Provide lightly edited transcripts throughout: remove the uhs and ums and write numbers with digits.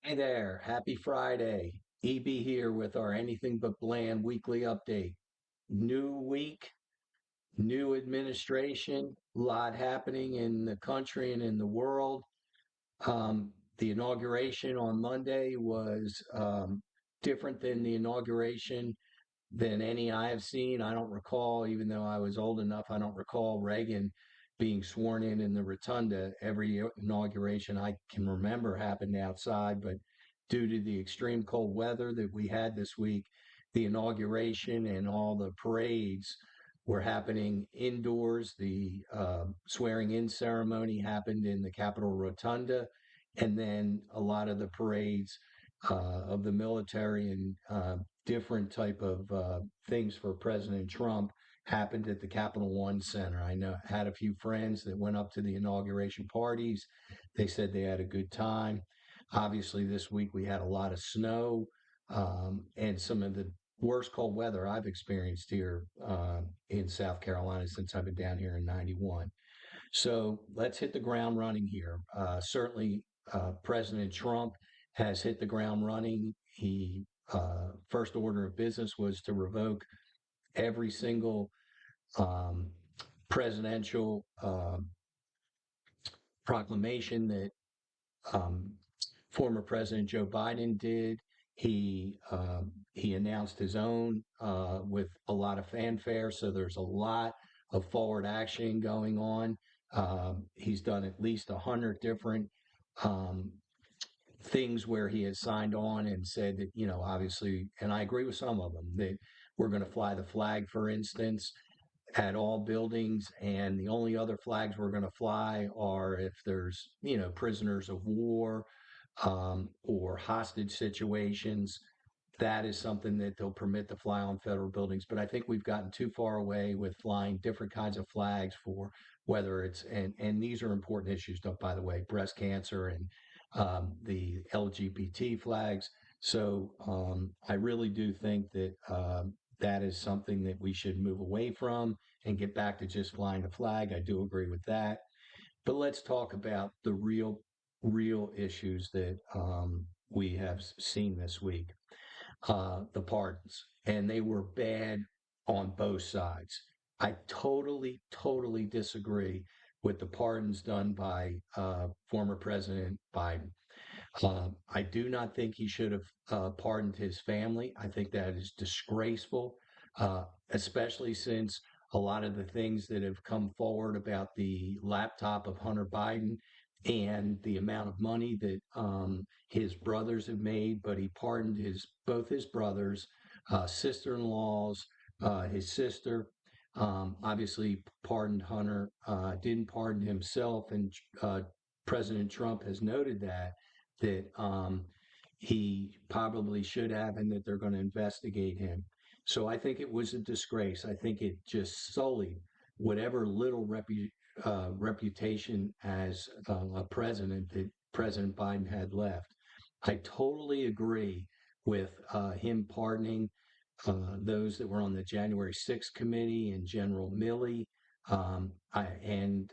Hey there, happy Friday. EB here with our Anything But Bland weekly update. New week, new administration, a lot happening in the country and in the world. The inauguration on Monday was different than the inauguration than any I have seen. I don't recall, even though I was old enough, I don't recall Reagan being sworn in the rotunda. Every inauguration I can remember happened outside, but due to the extreme cold weather that we had this week, the inauguration and all the parades were happening indoors. The swearing in ceremony happened in the Capitol Rotunda, and then a lot of the parades of the military and different type of things for President Trump happened at the Capital One Center. I know had a few friends that went up to the inauguration parties. They said they had a good time. Obviously, this week we had a lot of snow and some of the worst cold weather I've experienced here in South Carolina since I've been down here in '91. So let's hit the ground running here. Certainly, President Trump has hit the ground running. He first order of business was to revoke every single um, presidential proclamation that um, former President Joe Biden did. He announced his own with a lot of fanfare. So there's a lot of forward action going on. He's done at least 100 different um, things where he has signed on and said that, obviously, and I agree with some of them, that we're going to fly the flag, for instance, at all buildings. And the only other flags we're going to fly are if there's, prisoners of war or hostage situations. That is something that they'll permit to fly on federal buildings. But I think we've gotten too far away with flying different kinds of flags for whether it's, and these are important issues, by the way, breast cancer and the LGBT flags. So I really do think that that is something that we should move away from and get back to just flying the flag. I do agree with that. But let's talk about the real issues that we have seen this week. The pardons, and they were bad on both sides. I totally disagree with the pardons done by former President Biden. I do not think he should have pardoned his family. I think that is disgraceful, especially since a lot of the things that have come forward about the laptop of Hunter Biden and the amount of money that his brothers have made, but he pardoned both his brothers, sister-in-laws, his sister. Obviously, pardoned Hunter, didn't pardon himself, and President Trump has noted that he probably should have, and that they're going to investigate him. So I think it was a disgrace. I think it just sullied whatever little reputation as a president that President Biden had left. I totally agree with him pardoning those that were on the January 6th committee and General Milley and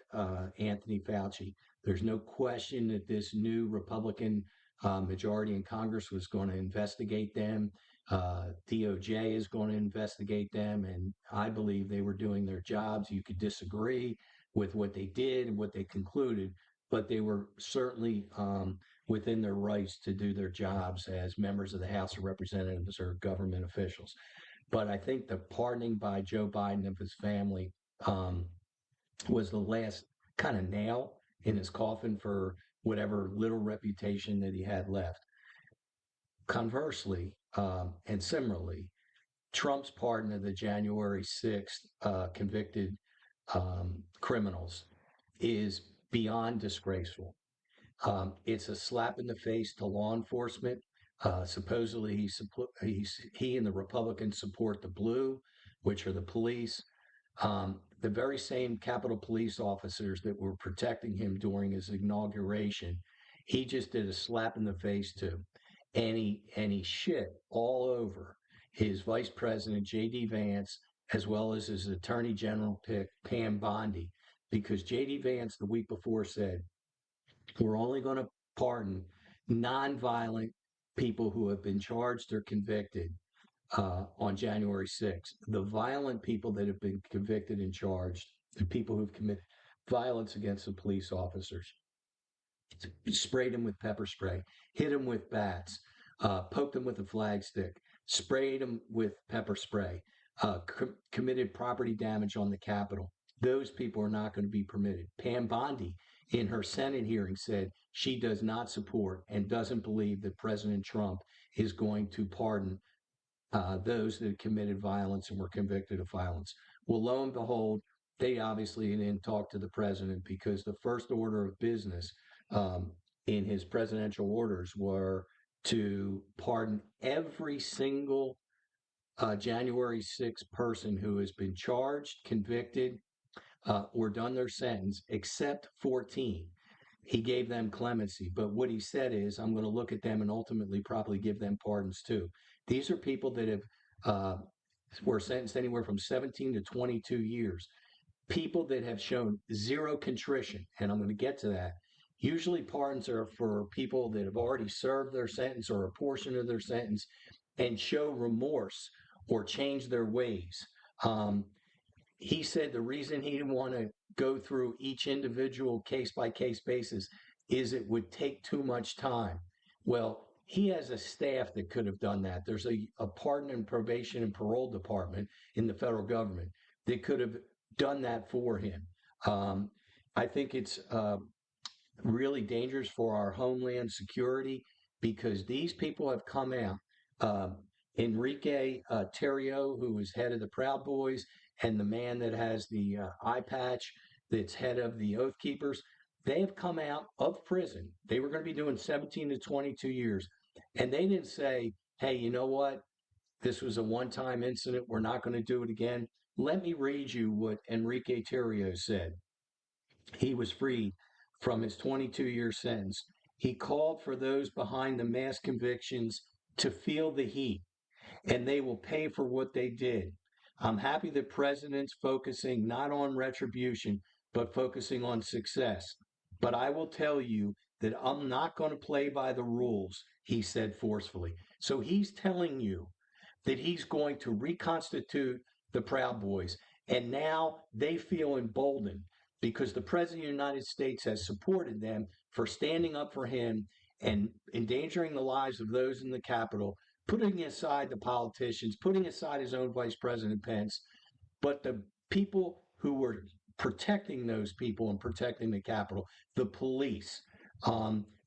Anthony Fauci. There's no question that this new Republican majority in Congress was going to investigate them. DOJ is going to investigate them, and I believe they were doing their jobs. You could disagree with what they did and what they concluded, but they were certainly within their rights to do their jobs as members of the House of Representatives or government officials. But I think the pardoning by Joe Biden of his family um, was the last kind of nail in his coffin for whatever little reputation that he had left. Conversely, and similarly, Trump's pardon of the January 6th convicted criminals is beyond disgraceful. It's a slap in the face to law enforcement. Supposedly, he and the Republicans support the blue, which are the police. The very same Capitol Police officers that were protecting him during his inauguration, he just did a slap in the face to, and he shit all over his Vice President J.D. Vance as well as his Attorney General pick Pam Bondi, because J.D. Vance the week before said we're only going to pardon nonviolent people who have been charged or convicted on January 6th. The violent people that have been convicted and charged, the people who've committed violence against the police officers, sprayed them with pepper spray, hit them with bats, poked them with a flagstick, sprayed them with pepper spray, committed property damage on the Capitol. Those people are not going to be permitted. Pam Bondi, in her Senate hearing, said she does not support and doesn't believe that President Trump is going to pardon those that committed violence and were convicted of violence. Well, lo and behold, they obviously didn't talk to the president because the first order of business um, in his presidential orders were to pardon every single January 6th person who has been charged, convicted, or done their sentence, except 14. He gave them clemency. But what he said is, I'm going to look at them and ultimately probably give them pardons too. These are people that have were sentenced anywhere from 17 to 22 years. People that have shown zero contrition, and I'm going to get to that. Usually, pardons are for people that have already served their sentence or a portion of their sentence and show remorse or change their ways. Um, he said the reason he didn't want to go through each individual case by case basis is it would take too much time. Well, he has a staff that could have done that. There's a pardon and probation and parole department in the federal government that could have done that for him. Um, I think it's really dangerous for our homeland security because these people have come out. Enrique Terrio, who is head of the Proud Boys, and the man that has the eye patch that's head of the Oath Keepers, they have come out of prison. They were going to be doing 17 to 22 years. And they didn't say, hey, you know what? This was a one time incident. We're not going to do it again. Let me read you what Enrique Terrio said. He was freed from his 22-year sentence. He called for those behind the mass convictions to feel the heat, and they will pay for what they did. I'm happy the president's focusing not on retribution, but focusing on success. But I will tell you that I'm not going to play by the rules, he said forcefully. So he's telling you that he's going to reconstitute the Proud Boys. And now they feel emboldened because the President of the United States has supported them for standing up for him and endangering the lives of those in the Capitol, putting aside the politicians, putting aside his own Vice President Pence, but the people who were protecting those people and protecting the Capitol, the police.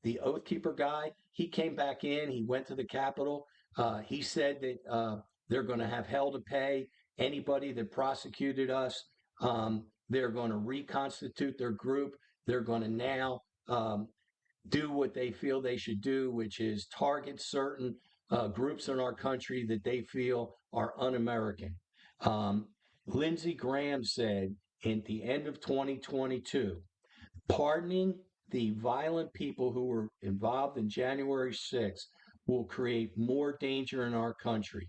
The Oath Keeper guy, he came back in, he went to the Capitol. He said that they're going to have hell to pay anybody that prosecuted us. They're going to reconstitute their group. They're going to now do what they feel they should do, which is target certain groups in our country that they feel are un American. Um, Lindsey Graham said at the end of 2022, pardoning the violent people who were involved in January 6th will create more danger in our country.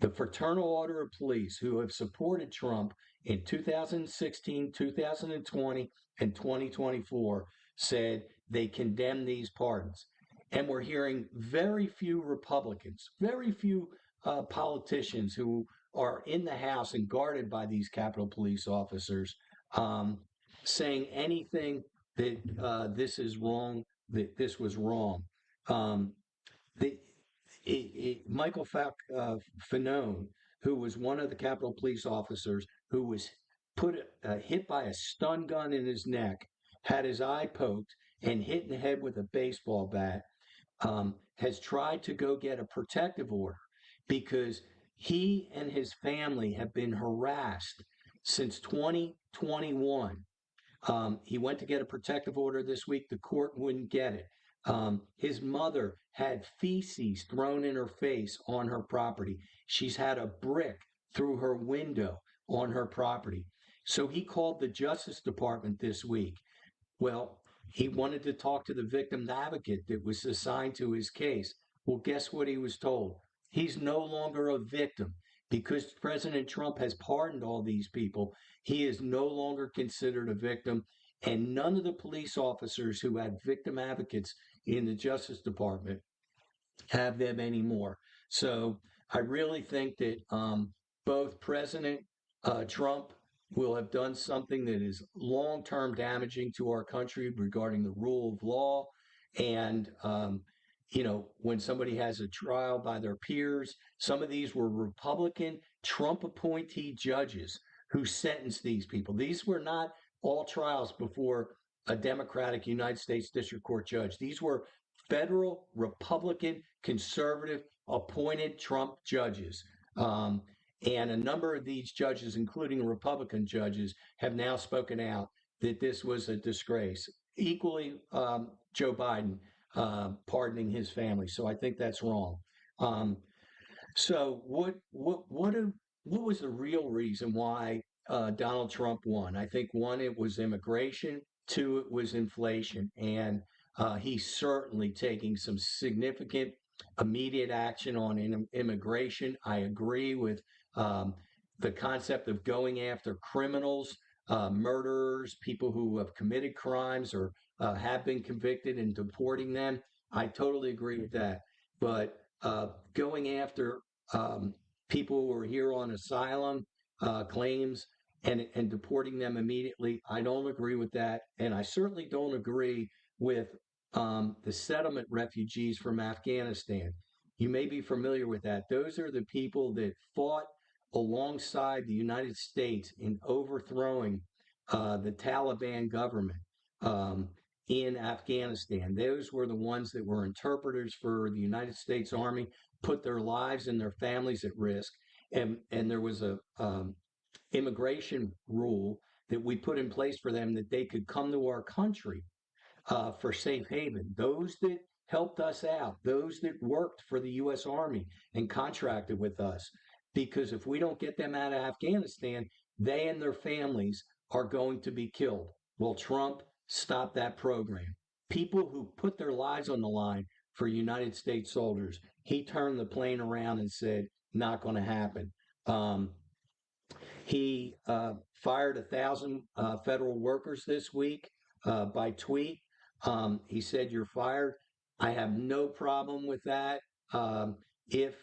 The Fraternal Order of Police, who have supported Trump in 2016, 2020, and 2024, said they condemn these pardons. And we're hearing very few Republicans, very few politicians who are in the House and guarded by these Capitol Police officers saying anything that this is wrong, that this was wrong. Um, the, Michael Fanone, who was one of the Capitol Police officers who was hit by a stun gun in his neck, had his eye poked, and hit in the head with a baseball bat, has tried to go get a protective order because he and his family have been harassed since 2021. He went to get a protective order this week. The court wouldn't get it. His mother had feces thrown in her face on her property. She's had a brick through her window on her property. So he called the Justice Department this week. Well, he wanted to talk to the victim advocate that was assigned to his case. Well, guess what he was told? He's no longer a victim because President Trump has pardoned all these people. He is no longer considered a victim. and none of the police officers who had victim advocates in the Justice Department have them anymore. So I really think that both President Trump will have done something that is long term damaging to our country regarding the rule of law. And, when somebody has a trial by their peers, some of these were Republican Trump appointee judges who sentenced these people. These were not all trials before a Democratic United States District Court judge. These were federal Republican conservative appointed Trump judges. Um, and a number of these judges, including Republican judges, have now spoken out that this was a disgrace. Equally, Joe Biden pardoning his family. So I think that's wrong. Um, so what was the real reason why Donald Trump won? I think one, it was immigration. Two, it was inflation, and he's certainly taking some significant immediate action on immigration. I agree with um, the concept of going after criminals, murderers, people who have committed crimes or have been convicted and deporting them. I totally agree with that. But going after people who are here on asylum claims and deporting them immediately, I don't agree with that. And I certainly don't agree with the settlement refugees from Afghanistan. You may be familiar with that. Those are the people that fought alongside the United States in overthrowing the Taliban government um, in Afghanistan. Those were the ones that were interpreters for the United States Army, put their lives and their families at risk. And there was a immigration rule that we put in place for them that they could come to our country for safe haven. Those that helped us out, those that worked for the U.S. Army and contracted with us. Because if we don't get them out of Afghanistan, they and their families are going to be killed. Well, Trump stopped that program. People who put their lives on the line for United States soldiers, he turned the plane around and said, not going to happen. Um, he fired 1,000 federal workers this week by tweet. He said, "You're fired." I have no problem with that. If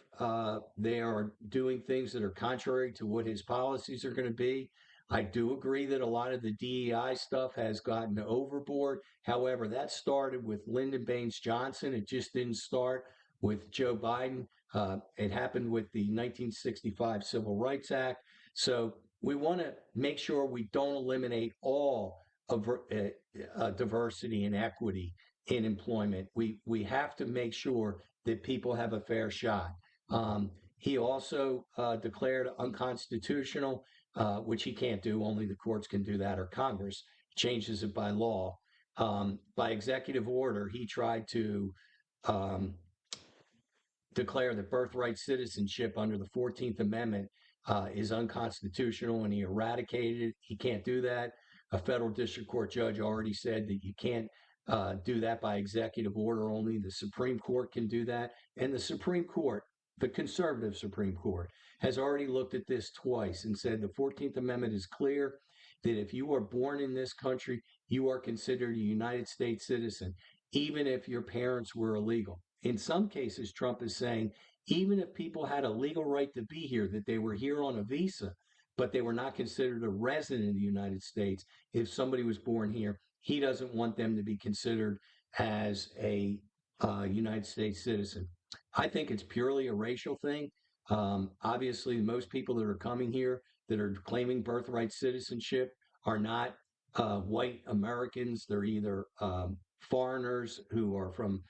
they are doing things that are contrary to what his policies are going to be, I do agree that a lot of the DEI stuff has gotten overboard. However, that started with Lyndon Baines Johnson. It just didn't start with Joe Biden. It happened with the 1965 Civil Rights Act. So we want to make sure we don't eliminate all of diversity and equity in employment. We have to make sure that people have a fair shot. He also declared unconstitutional, which he can't do. Only the courts can do that, or Congress changes it by law. By executive order, he tried to um, declare that birthright citizenship under the 14th Amendment is unconstitutional, and he eradicated it. He can't do that. A federal district court judge already said that you can't do that by executive order. Only the Supreme Court can do that. And the Supreme Court, the conservative Supreme Court, has already looked at this twice and said the 14th Amendment is clear that if you are born in this country, you are considered a United States citizen, even if your parents were illegal. In some cases, Trump is saying even if people had a legal right to be here, that they were here on a visa, but they were not considered a resident of the United States. If somebody was born here, he doesn't want them to be considered as a United States citizen. I think it's purely a racial thing. Obviously, most people that are coming here that are claiming birthright citizenship are not white Americans. They're either foreigners who are from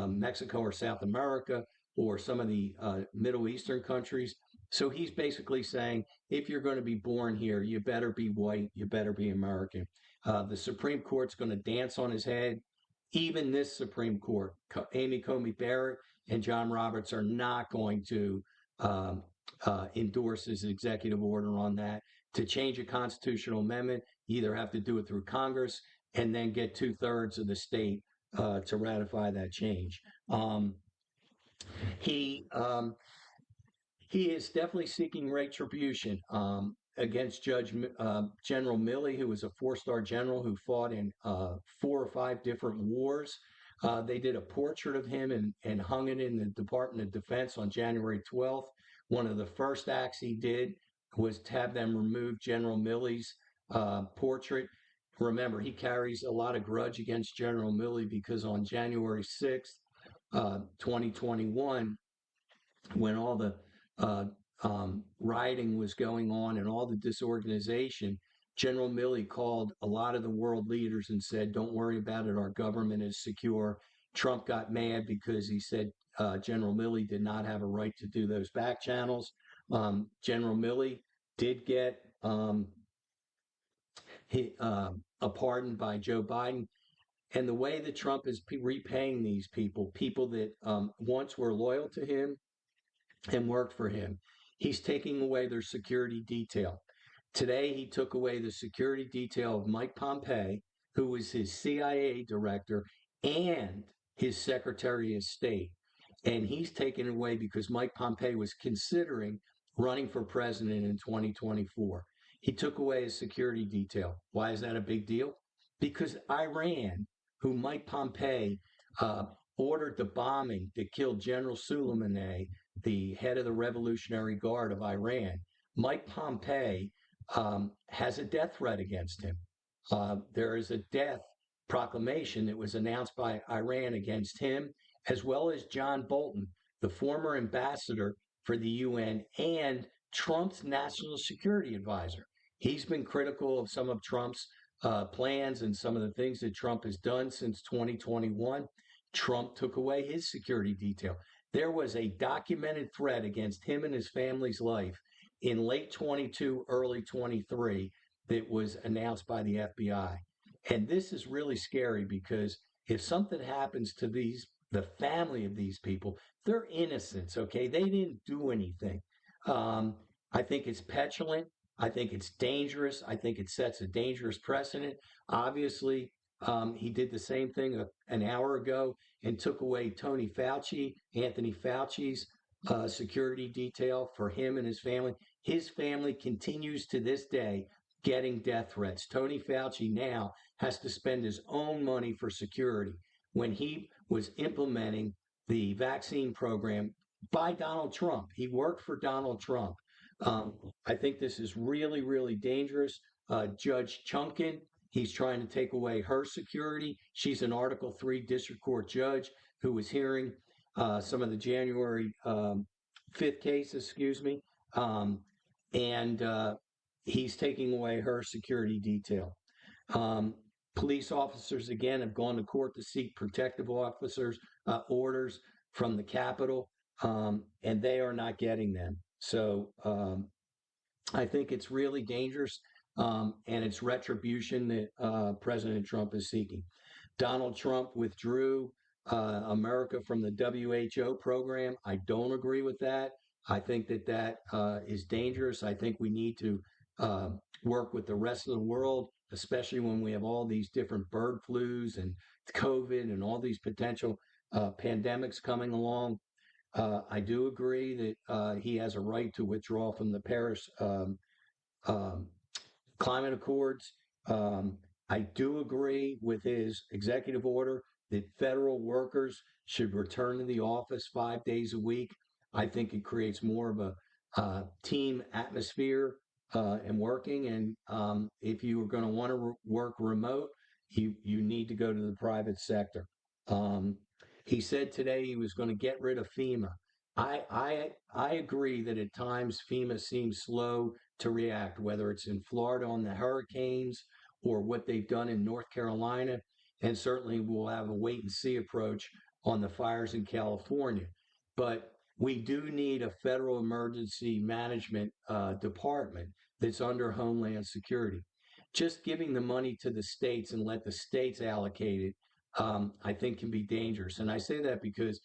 Mexico or South America or some of the Middle Eastern countries. So he's basically saying, if you're going to be born here, you better be white, you better be American. The Supreme Court's going to dance on his head. Even this Supreme Court, Amy Coney Barrett and John Roberts are not going to endorse his executive order on that. To change a constitutional amendment, you either have to do it through Congress and then get 2/3 of the state to ratify that change. He um, he is definitely seeking retribution. against General Milley, who was a four-star general who fought in four or five different wars. They did a portrait of him and hung it in the Department of Defense on January 12th. One of the first acts he did was to have them remove General Milley's portrait. Remember, he carries a lot of grudge against General Milley because on January 6th, 2021, when all the uh, rioting was going on and all the disorganization, General Milley called a lot of the world leaders and said, "Don't worry about it. Our government is secure." Trump got mad because he said General Milley did not have a right to do those back channels. General Milley did get a pardon by Joe Biden. And the way that Trump is repaying these people, people that once were loyal to him and worked for him, he's taking away their security detail. Today, he took away the security detail of Mike Pompeo, who was his CIA director and his Secretary of State. And he's taken away because Mike Pompeo was considering running for president in 2024. He took away his security detail. Why is that a big deal? Because Iran, who Mike Pompeo uh, ordered the bombing that killed General Soleimani, the head of the Revolutionary Guard of Iran, Mike Pompeo has a death threat against him. There is a death proclamation that was announced by Iran against him, as well as John Bolton, the former ambassador for the UN and Trump's national security advisor. He's been critical of some of Trump's plans and some of the things that Trump has done since 2021. Trump took away his security detail. There was a documented threat against him and his family's life in late 22, early 23 that was announced by the FBI. And this is really scary because if something happens to the family of these people, they're innocents, okay? They didn't do anything. Um, I think it's petulant. I think it's dangerous. I think it sets a dangerous precedent. Obviously, he did the same thing an hour ago and took away Anthony Fauci's security detail for him and his family. His family continues to this day getting death threats. Tony Fauci now has to spend his own money for security when he was implementing the vaccine program by Donald Trump. He worked for Donald Trump. Um, I think this is really, really dangerous. Judge Chunkin, he's trying to take away her security. She's an Article 3 district court judge who was hearing some of the January 5th cases, excuse me. Um, and he's taking away her security detail. Um, Police officers, again, have gone to court to seek protective officers orders from the Capitol, and they are not getting them. So I think it's really dangerous, and it's retribution that President Trump is seeking. Donald Trump withdrew America from the WHO program. I don't agree with that. I think that is dangerous. I think we need to uh, work with the rest of the world, especially when we have all these different bird flus and COVID and all these potential pandemics coming along. I do agree that he has a right to withdraw from the Paris um, climate accords. I do agree with his executive order that federal workers should return to the office 5 days a week. I think it creates more of a team atmosphere and working. And if you are going to want to work remote, you need to go to the private sector. Um, he said today he was going to get rid of FEMA. I agree that at times FEMA seems slow to react, whether it's in Florida on the hurricanes or what they've done in North Carolina. And certainly we'll have a wait and see approach on the fires in California. But we do need a federal emergency management department that's under Homeland Security. Just giving the money to the states and let the states allocate it, I think can be dangerous. And I say that because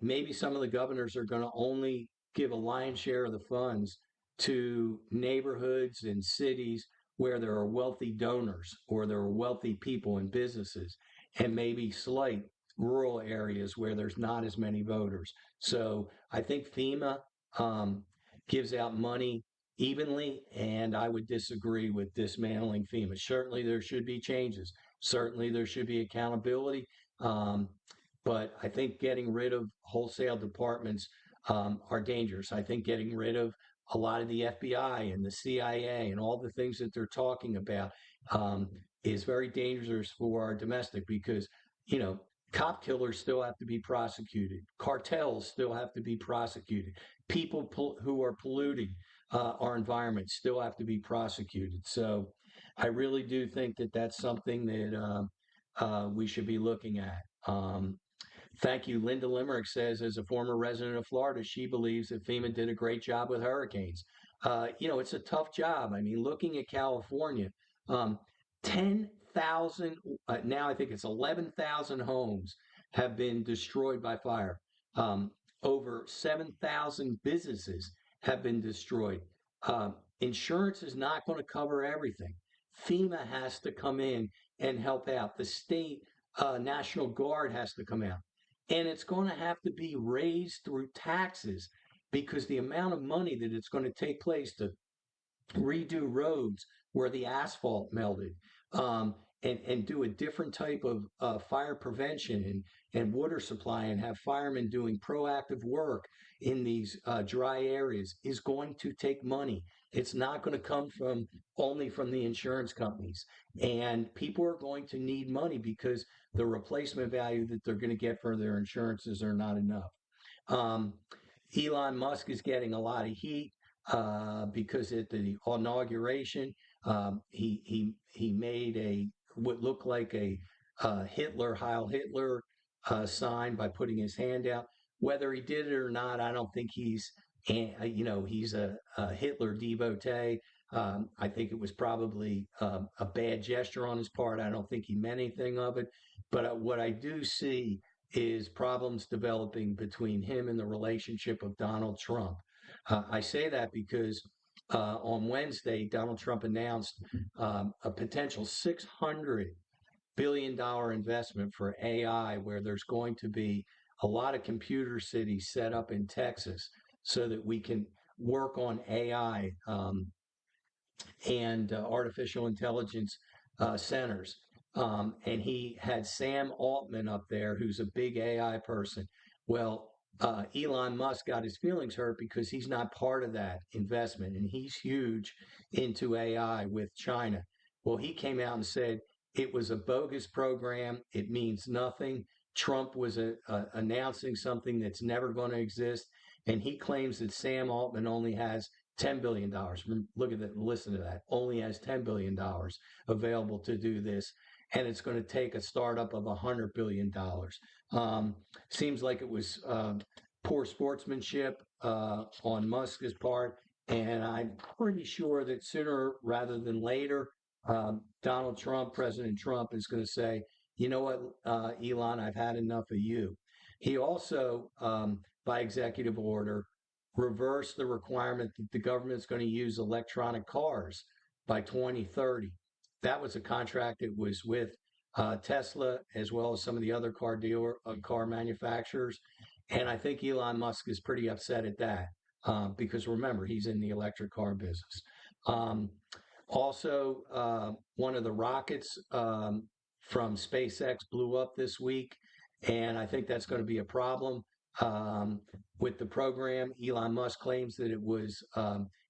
maybe some of the governors are going to only give a lion's share of the funds to neighborhoods and cities where there are wealthy donors or there are wealthy people and businesses, and maybe slight rural areas where there's not as many voters. So I think FEMA um, gives out money evenly, and I would disagree with dismantling FEMA. Certainly, there should be changes. Certainly, there should be accountability. Um, but I think getting rid of wholesale departments are dangerous. I think getting rid of a lot of the FBI and the CIA and all the things that they're talking about um, is very dangerous for our domestic because, you know, cop killers still have to be prosecuted. Cartels still have to be prosecuted. People who are polluting our environment still have to be prosecuted. So I really do think that that's something that we should be looking at. Thank you. Linda Limerick says, as a former resident of Florida, she believes that FEMA did a great job with hurricanes. It's a tough job. I mean, looking at California, um, 10,000, now I think it's 11,000 homes have been destroyed by fire. Um, Over 7,000 businesses have been destroyed. Insurance is not going to cover everything. FEMA has to come in and help out. The state National Guard has to come out. And it's going to have to be raised through taxes because the amount of money that it's going to take place to redo roads where the asphalt melted, um, and do a different type of fire prevention and water supply and have firemen doing proactive work in these dry areas is going to take money. It's not going to come from only from the insurance companies. And people are going to need money because the replacement value that they're going to get for their insurances are not enough. Um, Elon Musk is getting a lot of heat because at the inauguration, he made a what looked like a Hitler Heil Hitler sign by putting his hand out. Whether he did it or not, I don't think he's a Hitler devotee. I think it was probably a bad gesture on his part. I don't think he meant anything of it. But what I do see is problems developing between him and the relationship of Donald Trump. I say that because on Wednesday, Donald Trump announced a potential $600 billion investment for AI, where there's going to be a lot of computer cities set up in Texas so that we can work on AI and artificial intelligence centers. And he had Sam Altman up there, who's a big AI person. Well, Elon Musk got his feelings hurt because he's not part of that investment, and he's huge into AI with China. Well, he came out and said it was a bogus program. It means nothing. Trump was announcing something that's never going to exist, and he claims that Sam Altman only has $10 billion. Look at that, listen to that. Only has $10 billion available to do this, and it's going to take a startup of $100 billion. Seems like it was poor sportsmanship on Musk's part, and I'm pretty sure that sooner rather than later, Donald Trump, President Trump, is going to say, "You know what, Elon, I've had enough of you." He also, by executive order, reverse the requirement that the government is going to use electronic cars by 2030. That was a contract that was with Tesla as well as some of the other car manufacturers. And I think Elon Musk is pretty upset at that because remember, he's in the electric car business. Um, Also, one of the rockets from SpaceX blew up this week, and I think that's going to be a problem um, with the program. Elon Musk claims that it was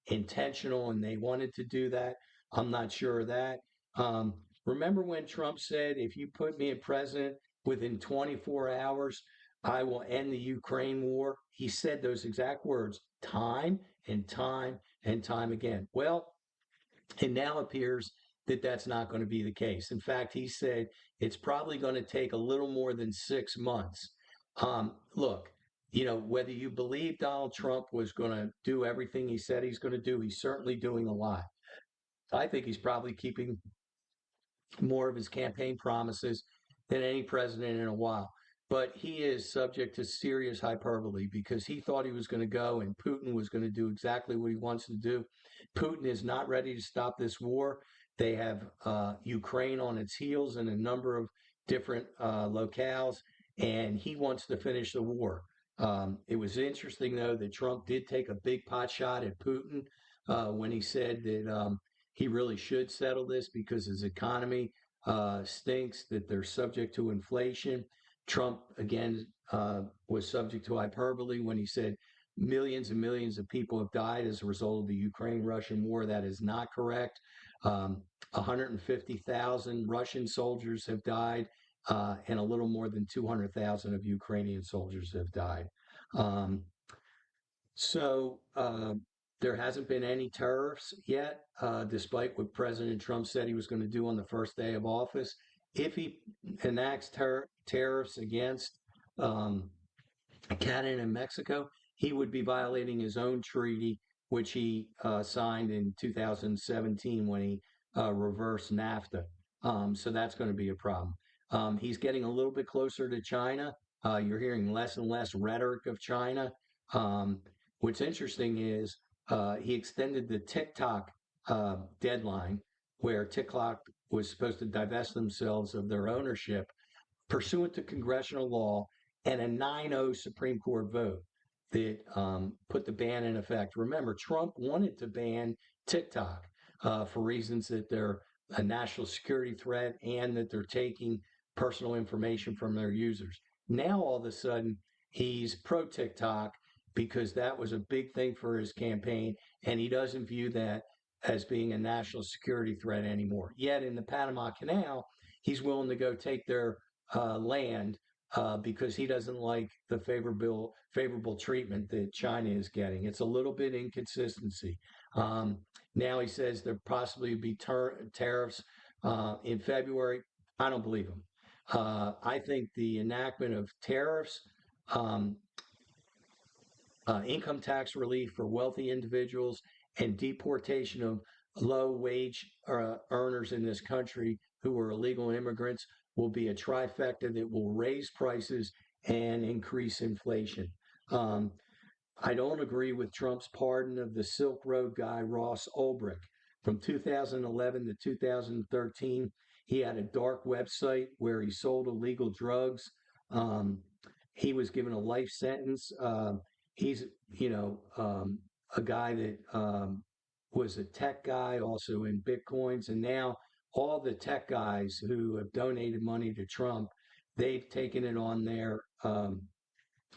intentional and they wanted to do that. I'm not sure of that. Um, Remember when Trump said, if you put me in president within 24 hours, I will end the Ukraine war? He said those exact words time and time and time again. Well, it now appears that that's not going to be the case. In fact, he said it's probably going to take a little more than 6 months. Look, whether you believe Donald Trump was going to do everything he said he's going to do, he's certainly doing a lot. I think he's probably keeping more of his campaign promises than any president in a while. But he is subject to serious hyperbole because he thought he was going to go and Putin was going to do exactly what he wants to do. Putin is not ready to stop this war. They have Ukraine on its heels in a number of different locales, and he wants to finish the war. It was interesting, though, that Trump did take a big pot shot at Putin when he said that he really should settle this because his economy stinks, that they're subject to inflation. Trump, again, was subject to hyperbole when he said millions and millions of people have died as a result of the Ukraine Russian war. That is not correct. 150,000 Russian soldiers have died, and a little more than 200,000 of Ukrainian soldiers have died. Um, so there hasn't been any tariffs yet, despite what President Trump said he was going to do on the first day of office. If he enacts tariffs against um, Canada and Mexico, he would be violating his own treaty, which he signed in 2017 when he reversed NAFTA. So that's going to be a problem. He's getting a little bit closer to China. You're hearing less and less rhetoric of China. Um, what's interesting is he extended the TikTok deadline, where TikTok was supposed to divest themselves of their ownership pursuant to congressional law and a 9-0 Supreme Court vote that put the ban in effect. Remember, Trump wanted to ban TikTok for reasons that they're a national security threat and that they're taking personal information from their users. Now, all of a sudden, he's pro TikTok because that was a big thing for his campaign, and he doesn't view that as being a national security threat anymore. Yet, in the Panama Canal, he's willing to go take their land because he doesn't like the favorable treatment that China is getting. It's a little bit inconsistency. Um, Now he says there possibly be tariffs in February. I don't believe him. I think the enactment of tariffs, um, income tax relief for wealthy individuals, and deportation of low wage earners in this country who are illegal immigrants will be a trifecta that will raise prices and increase inflation. Um, I don't agree with Trump's pardon of the Silk Road guy, Ross Ulbricht. From 2011 to 2013, he had a dark website where he sold illegal drugs. Um, he was given a life sentence. He's, you know, a guy that was a tech guy, also in Bitcoins. And now all the tech guys who have donated money to Trump, they've taken it on their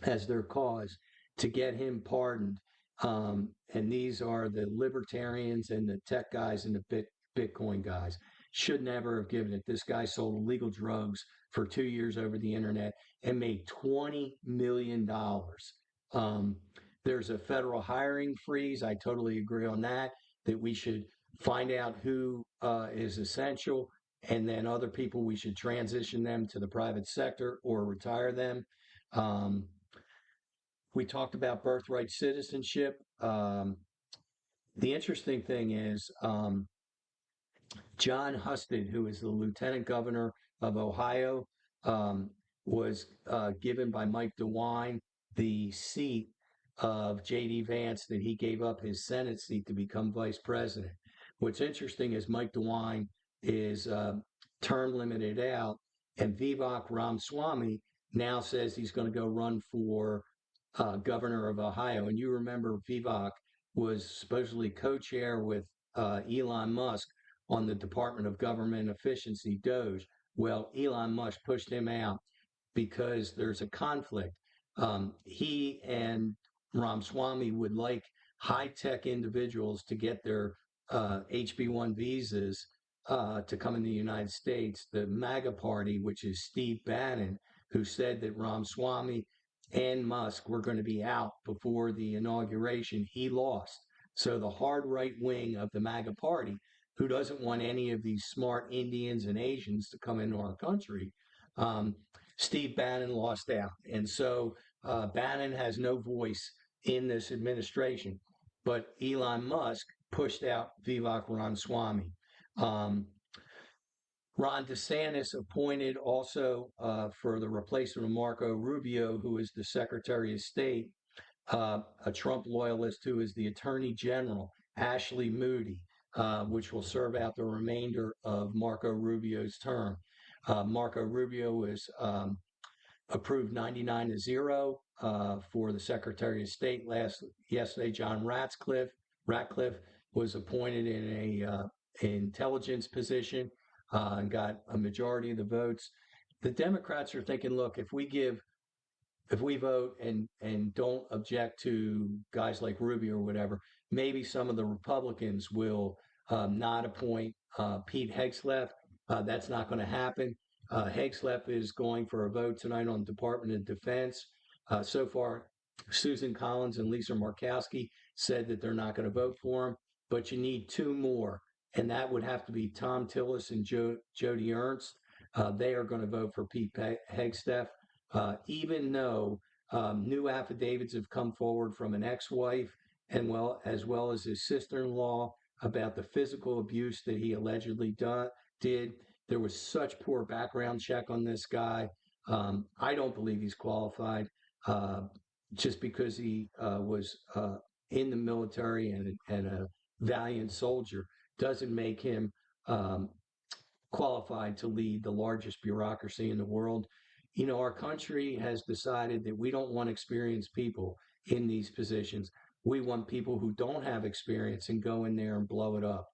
as their cause to get him pardoned. And these are the libertarians and the tech guys and the Bitcoin guys. Should never have given it. This guy sold illegal drugs for 2 years over the internet and made $20 million. There's a federal hiring freeze. I totally agree on that, that we should find out who is essential, and then other people, we should transition them to the private sector or retire them. Um, we talked about birthright citizenship. The interesting thing is John Husted, who is the lieutenant governor of Ohio, um, was given by Mike DeWine the seat of J.D. Vance, that he gave up his Senate seat to become vice president. What's interesting is Mike DeWine is term limited out, and Vivek Ramaswamy now says he's going to go run for governor of Ohio. And you remember Vivek was supposedly co-chair with Elon Musk on the Department of Government Efficiency, DOGE. Well, Elon Musk pushed him out because there's a conflict. He and Ramaswamy would like high-tech individuals to get their HB1 visas to come in the United States. The MAGA party, which is Steve Bannon, who said that Ramaswamy and Musk were going to be out before the inauguration, he lost. So the hard right wing of the MAGA party, who doesn't want any of these smart Indians and Asians to come into our country, um, Steve Bannon lost out. And so Bannon has no voice in this administration. But Elon Musk pushed out Vivek Ramaswamy. Um, Ron DeSantis appointed also for the replacement of Marco Rubio, who is the Secretary of State, a Trump loyalist who is the Attorney General, Ashley Moody, which will serve out the remainder of Marco Rubio's term. Marco Rubio was approved 99-0 for the Secretary of State yesterday. John Ratcliffe was appointed in a intelligence position and got a majority of the votes. The Democrats are thinking, look, if we vote and don't object to guys like Rubio or whatever, maybe some of the Republicans will not appoint Pete Hegseth. That's not going to happen. Hegseth is going for a vote tonight on Department of Defense. So far, Susan Collins and Lisa Murkowski said that they're not going to vote for him, but you need two more, and that would have to be Tom Tillis and Jody Ernst. They are going to vote for Pete Hegseth, even though new affidavits have come forward from an ex-wife and well as his sister-in-law about the physical abuse that he allegedly did. There was such poor background check on this guy. I don't believe he's qualified uh, just because he was in the military and a valiant soldier doesn't make him um, qualified to lead the largest bureaucracy in the world. You know, our country has decided that we don't want experienced people in these positions. We want people who don't have experience and go in there and blow it up.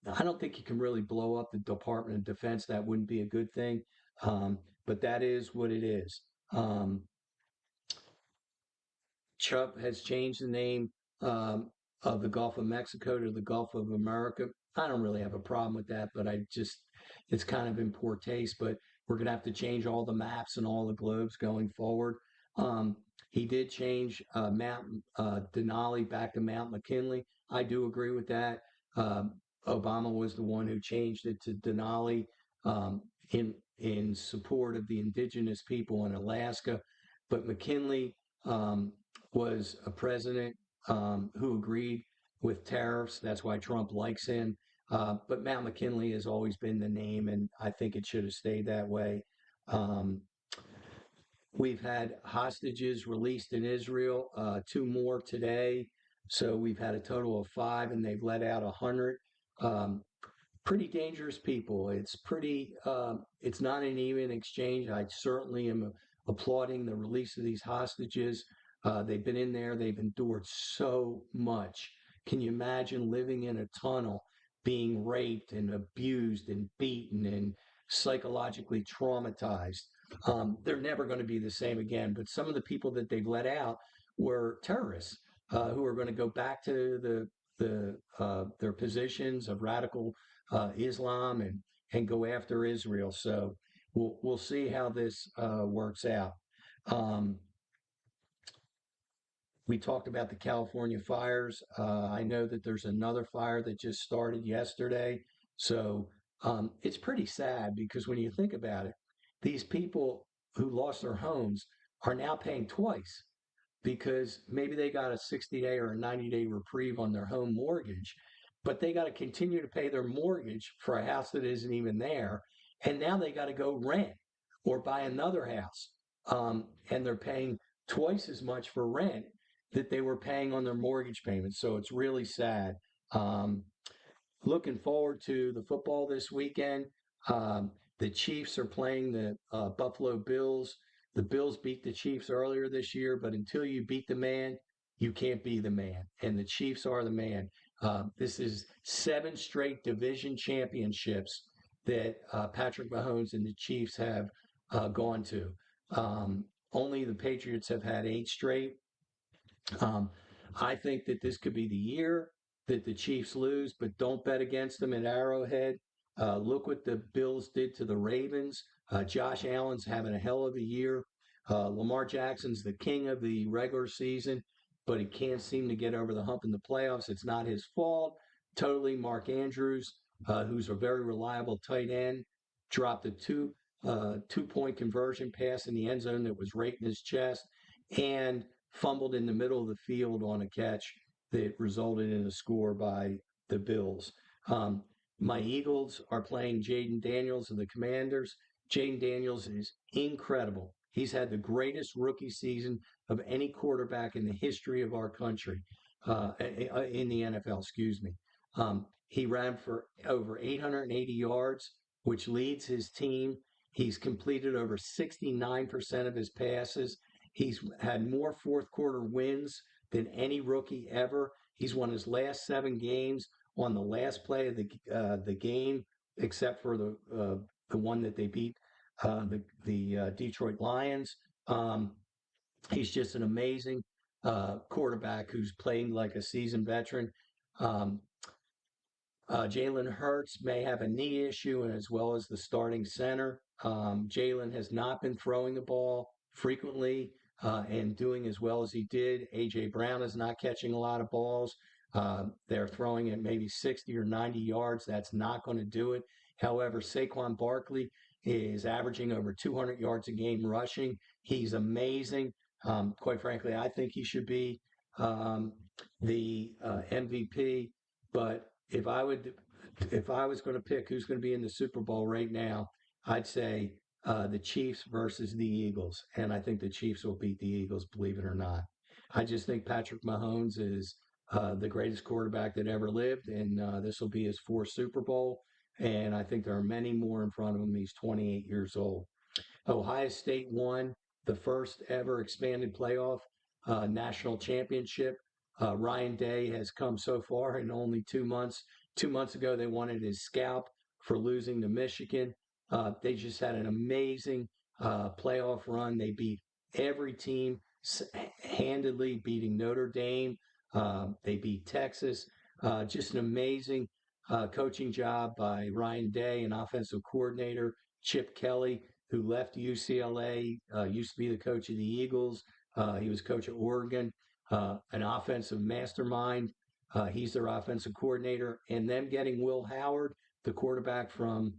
I don't think you can really blow up the Department of Defense. That wouldn't be a good thing. But that is what it is. Um, Trump has changed the name of the Gulf of Mexico to the Gulf of America. I don't really have a problem with that, but it's kind of in poor taste. But we're going to have to change all the maps and all the globes going forward. Um, he did change Mount Denali back to Mount McKinley. I do agree with that. Um, Obama was the one who changed it to Denali um, in support of the indigenous people in Alaska. But McKinley was a president who agreed with tariffs. That's why Trump likes him. But Mount McKinley has always been the name, and I think it should have stayed that way. Um, we've had hostages released in Israel, two more today. So we've had a total of five, and they've let out 100. Um, Pretty dangerous people. It's not an even exchange. I certainly am applauding the release of these hostages. They've been in there, they've endured so much. Can you imagine living in a tunnel, being raped and abused and beaten and psychologically traumatized? They're never going to be the same again. But some of the people that they've let out were terrorists who are going to go back to their positions of radical Islam and go after Israel. So we'll see how this works out. Um, we talked about the California fires. I know that there's another fire that just started yesterday. So it's pretty sad because when you think about it, these people who lost their homes are now paying twice because maybe they got a 60-day or a 90-day reprieve on their home mortgage, but they got to continue to pay their mortgage for a house that isn't even there. And now they got to go rent or buy another house. And they're paying twice as much for rent that they were paying on their mortgage payments. So it's really sad. Um, Looking forward to the football this weekend. The Chiefs are playing the Buffalo Bills. The Bills beat the Chiefs earlier this year, but until you beat the man, you can't be the man. And the Chiefs are the man. This is seven straight division championships that Patrick Mahomes and the Chiefs have gone to. Only the Patriots have had eight straight. Um, I think that this could be the year that the Chiefs lose, but don't bet against them at Arrowhead. Look what the Bills did to the Ravens. Josh Allen's having a hell of a year. Lamar Jackson's the king of the regular season, but he can't seem to get over the hump in the playoffs. It's not his fault. Totally, Mark Andrews, who's a very reliable tight end, dropped a two-point conversion pass in the end zone that was right in his chest, and fumbled in the middle of the field on a catch that resulted in a score by the Bills. Um, my Eagles are playing Jaden Daniels of the Commanders. Jaden Daniels is incredible. He's had the greatest rookie season of any quarterback in the history of our country, in the NFL, excuse me. He ran for over 880 yards, which leads his team. He's completed over 69% of his passes. He's had more fourth quarter wins than any rookie ever. He's won his last seven games on the last play of the game, except for the one that they beat the Detroit Lions. Um, he's just an amazing quarterback who's playing like a seasoned veteran. Um, Jalen Hurts may have a knee issue, and as well as the starting center. Jalen has not been throwing the ball frequently and doing as well as he did. A.J. Brown is not catching a lot of balls. They're throwing at maybe 60 or 90 yards. That's not going to do it. However, Saquon Barkley is averaging over 200 yards a game rushing. He's amazing. Quite frankly, I think he should be um, the MVP. But if I was going to pick who's going to be in the Super Bowl right now, I'd say the Chiefs versus the Eagles, and I think the Chiefs will beat the Eagles, believe it or not. I just think Patrick Mahomes is the greatest quarterback that ever lived, and this will be his fourth Super Bowl. And I think there are many more in front of him. He's 28 years old. Ohio State won the first ever expanded playoff national championship. Ryan Day has come so far in only 2 months. 2 months ago, they wanted his scalp for losing to Michigan. They just had an amazing playoff run. They beat every team handedly, beating Notre Dame. They beat Texas. Just an amazing coaching job by Ryan Day, an offensive coordinator, Chip Kelly, who left UCLA, used to be the coach of the Eagles. He was coach at Oregon, an offensive mastermind. He's their offensive coordinator. And them getting Will Howard, the quarterback from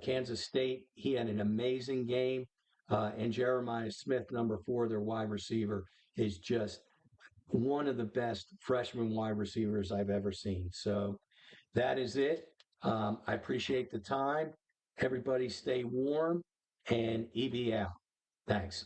Kansas State, he had an amazing game. And Jeremiah Smith, number 4, their wide receiver, is just one of the best freshman wide receivers I've ever seen. So that is it. I appreciate the time. Everybody stay warm and EB out. Thanks.